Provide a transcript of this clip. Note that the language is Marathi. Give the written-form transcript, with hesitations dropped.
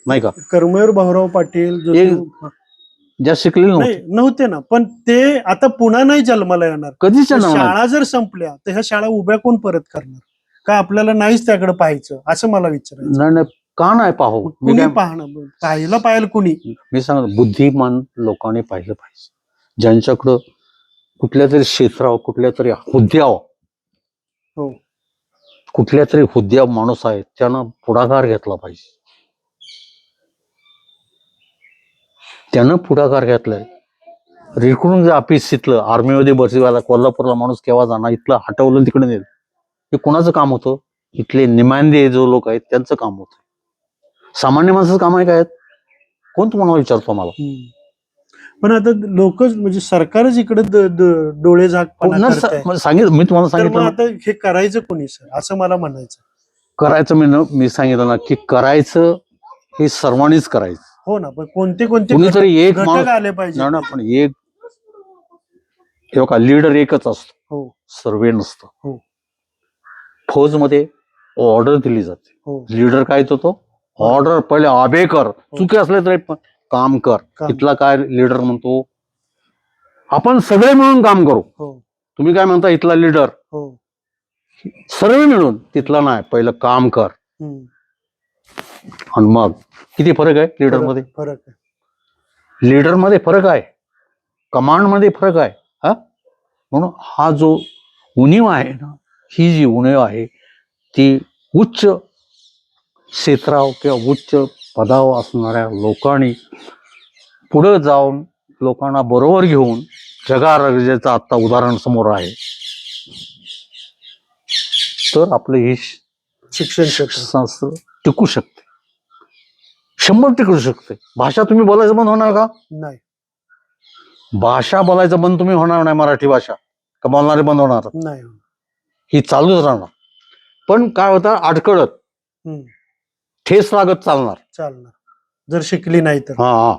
नाही का? कर्मवीर भाऊराव पाटील ज्या शिकलेले नव्हते ना, पण ते आता पुन्हा नाही जन्माला येणार. कधीच शाळा जर संपल्या तर ह्या शाळा उभ्या कोण परत करणार? का आपल्याला नाहीच त्याकडे पाहायचं असं मला विचारायचं. नाही, का नाही पाहू? कुणी पाहणं पाहिलं पाहिजे कुणी? मी सांगतो, बुद्धिमान लोकांनी पाहिलं पाहिजे. ज्यांच्याकडं कुठल्या तरी क्षेत्रावर, कुठल्या तरी हुद्द्यावर, हो, कुठल्या तरी हुद्द्यावर माणूस आहे, त्यानं पुढाकार घेतला पाहिजे. त्यानं पुढाकार घेतलाय. रिक्रूटिंग ऑफिस इथलं आर्मीमध्ये भरती व्हायला कोल्हापूरला माणूस केव्हा जाणार, इथलं हटवलं तिकडे नेलं. हे कोणाचं काम होतं? इथले निमांदे जो लोक आहेत त्यांचं काम होतं. सामान्य माणसाचं काम आहे काय? कोण तुम्हाला विचारतो मला? पण आता लोक म्हणजे सरकारच इकडे डोळे झाकपणा सांगितलं. मी तुम्हाला सांगितलं आता हे करायचं कोणी सर, असं मला म्हणायचं. करायचं मी सांगितलं ना की करायचं हे सर्वांनीच करायचं. हो ना, पण कोणते कुणीतरी एक घटक आले पाहिजे ना, पण एक लीडर एकच असतो. हो, सर्वे नसतं. हो, फौज मध्ये ऑर्डर दिली जाते. हो, लीडर काय तो ऑर्डर पहिले आबे कर, चुकी असले तरी काम कर. इथला काय लीडर म्हणतो, आपण सगळे मिळून काम करू. तुम्ही काय म्हणता इथला लीडर? सर्व मिळून. तिथला नाही, पहिलं काम कर. आणि मग किती फरक आहे लीडर मध्ये? फरक आहे. लीडर मध्ये फरक आहे, कमांड मध्ये फरक आहे. म्हणून हा जो उणीव आहे ना, ही जी उणीव आहे ती उच्च क्षेत्रावर किंवा उच्च पदावर असणाऱ्या लोकांनी पुढे जाऊन लोकांना बरोबर घेऊन जगाचं आता उदाहरण समोर आहे, तर आपलं हे शिक्षण संस्था टिकू शकते. 100% टिकू शकते. भाषा तुम्ही बोलायचं बंद होणार का? नाही. भाषा बोलायचं बंद तुम्ही होणार नाही. मराठी भाषा का बोलणारे बंद होणार नाही, ही चालूच राहणार. पण काय होतं, अडकळत ठेस लागत चालणार जर शिकली नाही तर. हा.